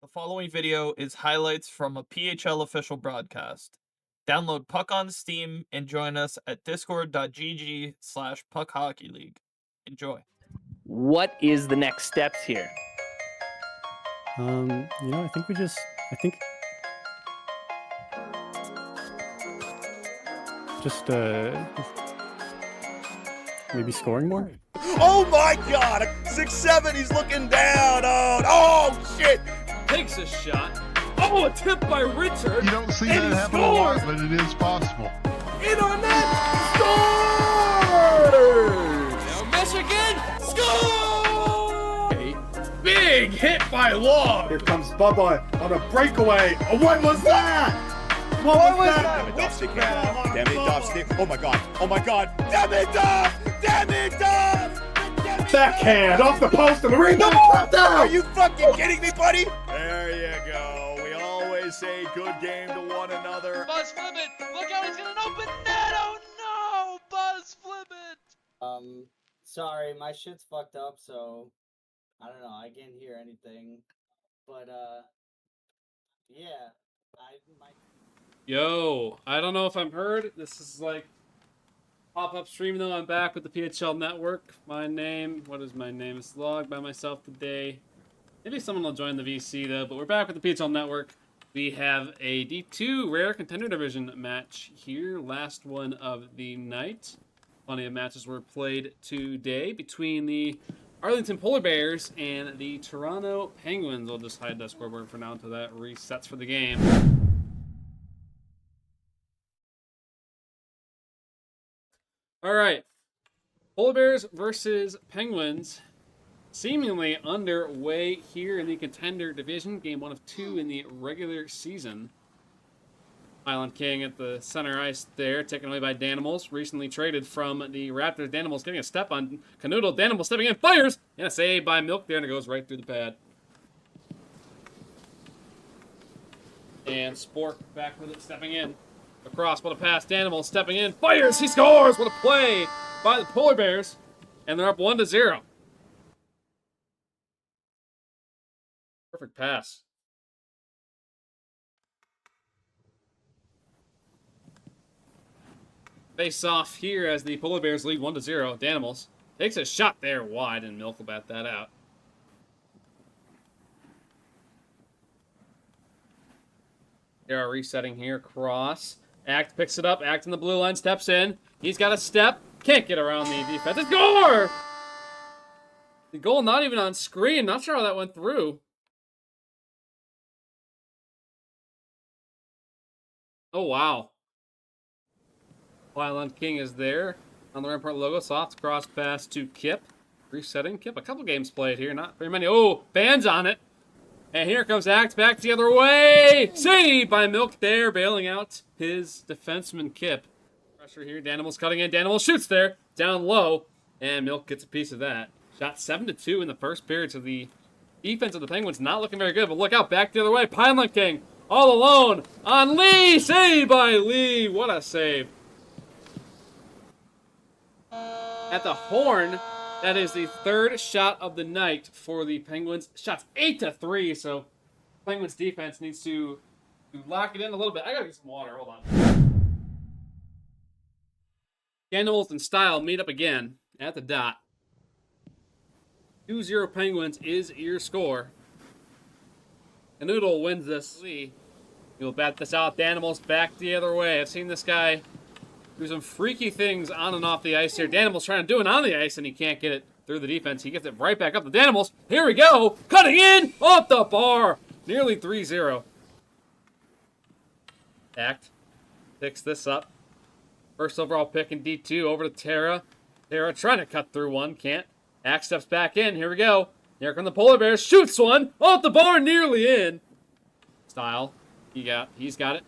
The following video is highlights from a PHL official broadcast. Download Puck on Steam and join us at discord.gg/puckhockeyleague. Enjoy. What is the next steps here? I think just maybe scoring more. Oh my God! 6'7", he's looking down. Oh shit! Takes a shot. Oh, a tip by Richard. You don't see and that he happen a lot, scores! but it is possible. In on net, scores! Now Michigan scores! A big hit by Long. Here comes Bubba on a breakaway. Oh, what was that? What was that? Damn it, Dovsky. Oh my God! Oh my God! Damn it, Dov! Damn it, Dov! Backhand off the post and the rebound. Are you fucking kidding me, buddy? There you go. We always say good game to one another. Buzz flip it! Look out, he's gonna open net! Oh no! Buzz flip it! Sorry, my shit's fucked up, so I don't know, I can't hear anything. But yeah. Yo, I don't know if I'm heard. This is like pop-up stream though. I'm back with the PHL network. My name, what is my name? It's logged by myself today. Maybe someone will join the VC though, but we're back with the PHL network. We have a D2 Rare Contender Division match here. Last one of the night. Plenty of matches were played today between the Arlington Polar Bears and the Toronto Penguins. We'll just hide that scoreboard for now until that resets for the game. All right, Polar Bears versus Penguins, seemingly underway here in the Contender Division. Game 1 of 2 in the regular season. Island King at the center ice there, taken away by Danimals. Recently traded from the Raptors. Danimals getting a step on Canoodle. Danimals stepping in, fires! And a save by Milk there, and it goes right through the pad. And Spork back with it, stepping in. Across, what a pass. Danimals stepping in, fires! He scores! What a play by the Polar Bears. And they're up 1-0. Perfect pass. Face off here as the Polar Bears lead 1-0. Danimals takes a shot there wide, and Milk will bat that out. They are resetting here. Cross. Act picks it up. Act in the blue line. Steps in. He's got a step. Can't get around the defense. Score! The goal not even on screen. Not sure how that went through. Oh, wow. Island King is there on the Rampart logo. Soft cross pass to Kip. Resetting. Kip, a couple games played here. Not very many. Oh, bands on it. And here comes Act back the other way. Save by Milk there, bailing out his defenseman Kip. Pressure here. Danimals cutting in. Danimals shoots there. Down low. And Milk gets a piece of that. Shot 7-2 in the first period. So the defense of the Penguins not looking very good. But look out, back the other way. Pineland King all alone on Lee. Save by Lee. What a save. At the horn, that is the third shot of the night for the Penguins. Shots 8-3, so Penguins defense needs to lock it in a little bit. I gotta get some water, hold on. Danimals and Style meet up again at the dot. 2-0 Penguins is your score. Canoodle wins this. He'll bat this out. Danimals back the other way. I've seen this guy do some freaky things on and off the ice here. Danimals trying to do it on the ice, and he can't get it through the defense. He gets it right back up to Danimals. Here we go. Cutting in off the bar. Nearly 3-0. Act picks this up. First overall pick in D2 over to Tara. Tara trying to cut through one. Can't. Act steps back in. Here we go. Here come the Polar Bears. Shoots one off the bar. Nearly in. Style. He's got it.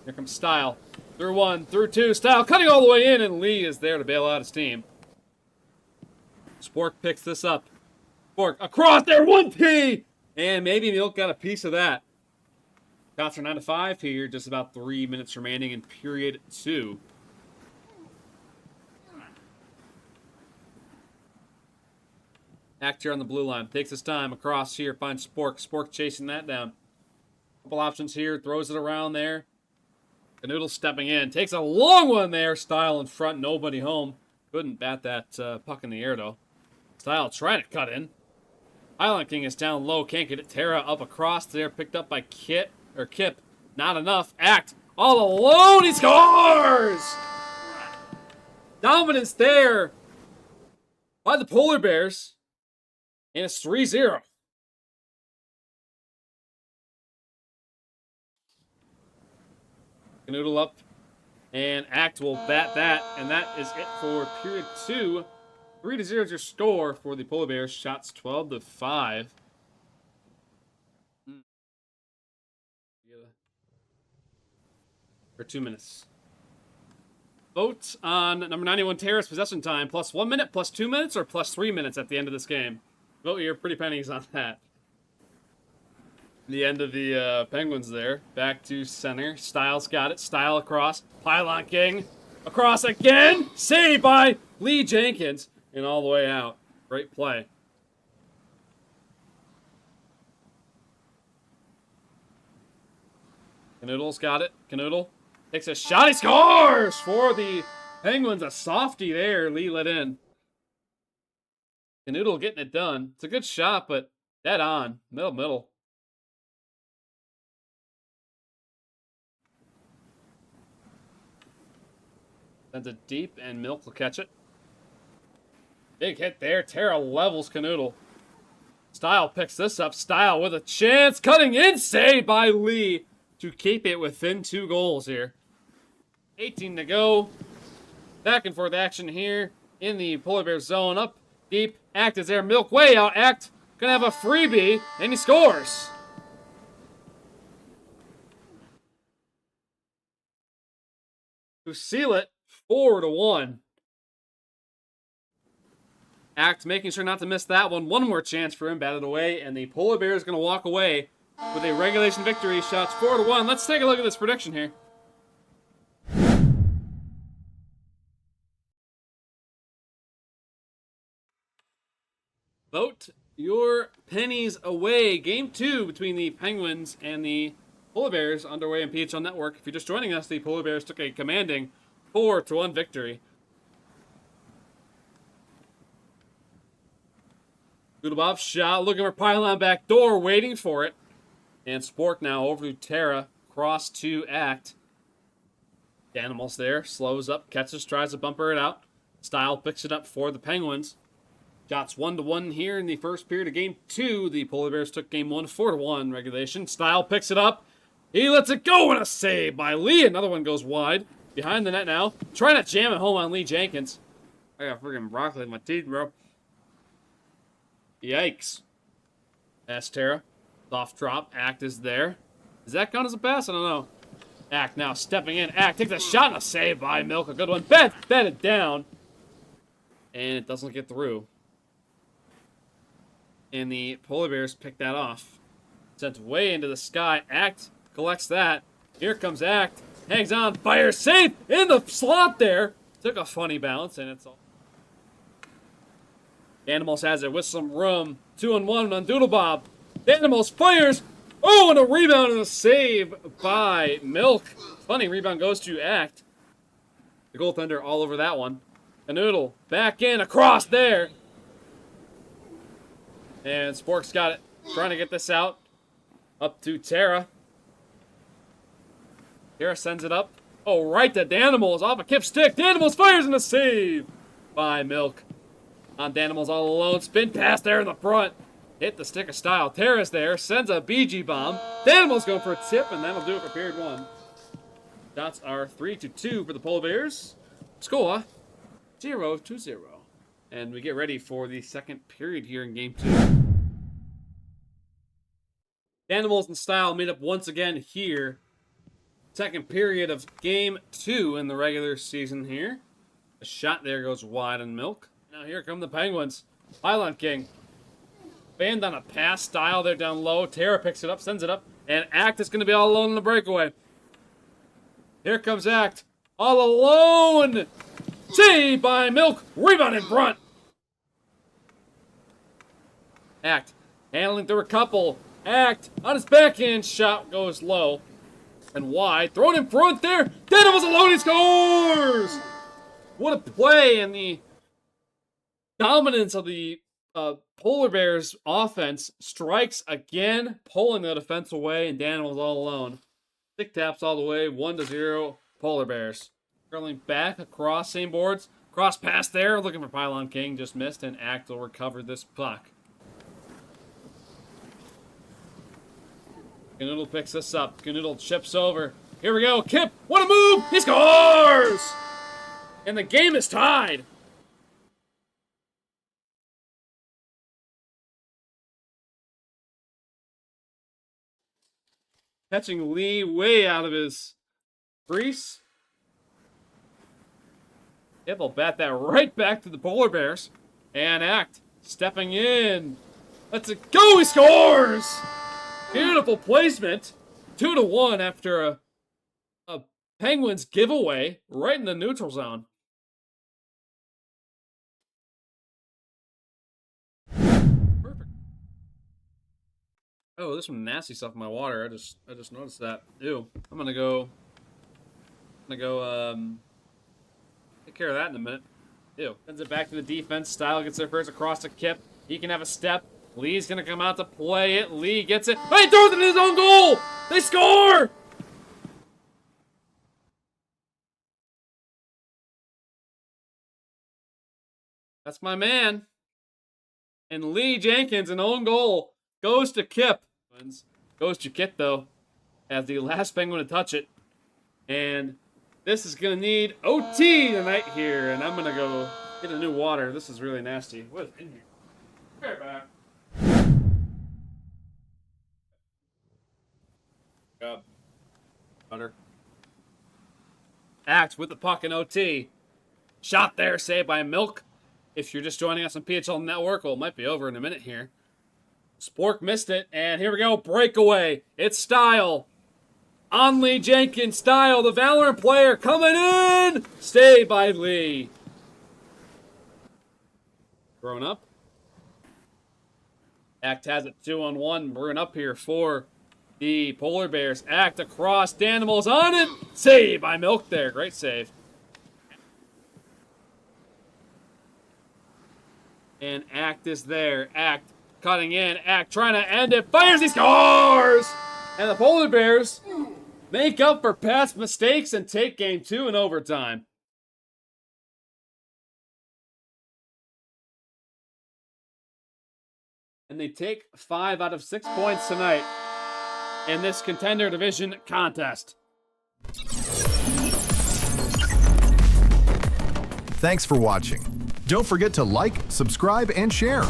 Here comes Style. Through one, through two, Style cutting all the way in, and Lee is there to bail out his team. Spork picks this up. Spork across there, 1T! And maybe Milk got a piece of that. Counts are 9-5 here, just about 3 minutes remaining in period 2. Act here on the blue line. Takes his time across here. Finds Spork. Spork chasing that down. Couple options here. Throws it around there. Canoodle stepping in. Takes a long one there. Style in front. Nobody home. Couldn't bat that puck in the air, though. Style trying to cut in. Island King is down low. Can't get it. Terra up across there. Picked up by Kip. Not enough. Act. All alone. He scores! Dominance there by the Polar Bears. And it's 3-0. Canoodle up. And Act will bat that. And that is it for period 2. 3-0 is your score for the Polar Bears. Shots 12-5. For 2 minutes. Vote on number 91 Terrace possession time. Plus 1 minute, plus 2 minutes, or plus 3 minutes at the end of this game. Vote your pretty pennies on that. The end of the Penguins there. Back to center. Styles got it. Style across. Pylon King. Across again. Saved by Lee Jenkins. And all the way out. Great play. Canoodle's got it. Canoodle takes a shot. He scores for the Penguins. A softie there. Lee let in. Canoodle getting it done. It's a good shot, but dead on. Middle. Sends it deep, and Milk will catch it. Big hit there. Terra levels Canoodle. Style picks this up. Style with a chance. Cutting in. Saved by Lee to keep it within 2 goals here. 18 to go. Back and forth action here in the Polar Bears zone. Up deep. Act is there. Milk way out. Act gonna have a freebie, and he scores. To seal it, 4-1. Act making sure not to miss that one. One more chance for him, batted away, and the Polar Bears gonna walk away with a regulation victory. Shots 4-1. Let's take a look at this prediction here. Vote your pennies away. Game 2 between the Penguins and the Polar Bears underway on PHL Network. If you're just joining us, the Polar Bears took a commanding 4-1 victory. Doodlebop shot, looking for pylon back door, waiting for it. And Spork now over to Terra, cross to Act. Animals there, slows up, catches, tries to bumper it out. Style picks it up for the Penguins. Shots 1-1 here in the first period of game 2. The Polar Bears took game 1 4-1 regulation. Style picks it up. He lets it go, and a save by Lee. Another one goes wide. Behind the net now. Trying to jam it home on Lee Jenkins. I got freaking broccoli in my teeth, bro. Yikes. Pass Terra. Soft drop. Act is there. Does that count as a pass? I don't know. Act now stepping in. Act takes a shot and a save by Milk. A good one. Bet it down. And it doesn't get through. And the Polar Bears pick that off. Sent way into the sky. Act collects that. Here comes Act. Hangs on. Fires. Save in the slot there. Took a funny bounce, and it's all. Animals has it with some room. 2-1 on Doodlebob. Animals fires. Oh, and a rebound and a save by Milk. Funny rebound goes to Act. The goaltender all over that one. A Noodle back in across there. And Spork's got it. Trying to get this out. Up to Terra. Terra sends it up. Oh, right to Danimals. Off a Kip stick. Danimals fires and a save by Milk. On Danimals all alone. Spin pass there in the front. Hit the stick of Style. Terra's there. Sends a BG bomb. Danimals going for a tip, and that'll do it for period 1. Shots are 3-2 for the Polar Bears. Score 0-0. And we get ready for the second period here in game 2. Danimals and Style meet up once again here. Second period of game 2 in the regular season here. A shot there goes wide on Milk. Now here come the Penguins. Pylon King. Banned on a pass. Style there down low. Terra picks it up, sends it up. And Act is going to be all alone in the breakaway. Here comes Act. All alone. Saved by Milk. Rebound in front. Act handling through a couple. Act on his backhand shot goes low and wide. Thrown in front there. Daniels alone. He scores. What a play, and the dominance of the Polar Bears offense strikes again, pulling the defense away, and Daniels all alone. Stick taps all the way, 1-0 Polar Bears. Curling back across, same boards. Cross pass there, looking for Pylon King, just missed, and Act will recover this puck. Canoodle picks this up. Canoodle chips over. Here we go. Kip, what a move! He scores! And the game is tied. Catching Lee way out of his crease. Kip will bat that right back to the Polar Bears. And Act stepping in. Let's it go! He scores! Beautiful placement. 2-1 after a Penguins giveaway right in the neutral zone. Perfect. Oh, there's some nasty stuff in my water. I just noticed that. Ew. I'm gonna go take care of that in a minute. Ew. Sends it back to the defense. Style gets there first across to Kip. He can have a step. Lee's gonna come out to play it. Lee gets it. Oh, he throws it in his own goal! They score! That's my man. And Lee Jenkins, an own goal, goes to Kip. Goes to Kip, though, as the last Penguin to touch it. And this is going to need OT tonight here. And I'm going to go get a new water. This is really nasty. What is in here? Be right back. Butter. Act with the puck in OT. Shot there, saved by Milk. If you're just joining us on PHL Network, well, it might be over in a minute here. Spork missed it, and here we go, breakaway. It's Style. On Lee Jenkins, Style, the Valorant player, coming in! Stay by Lee. Thrown up. Act has it 2-on-1. We're up here for the Polar Bears. Act across, Danimals on it. Save by Milk there, great save. And Act is there. Act cutting in. Act trying to end it. Fires. He scores! And the Polar Bears make up for past mistakes and take game 2 in overtime. And they take 5 out of 6 points tonight in this Contender Division contest. Thanks for watching. Don't forget to like, subscribe, and share.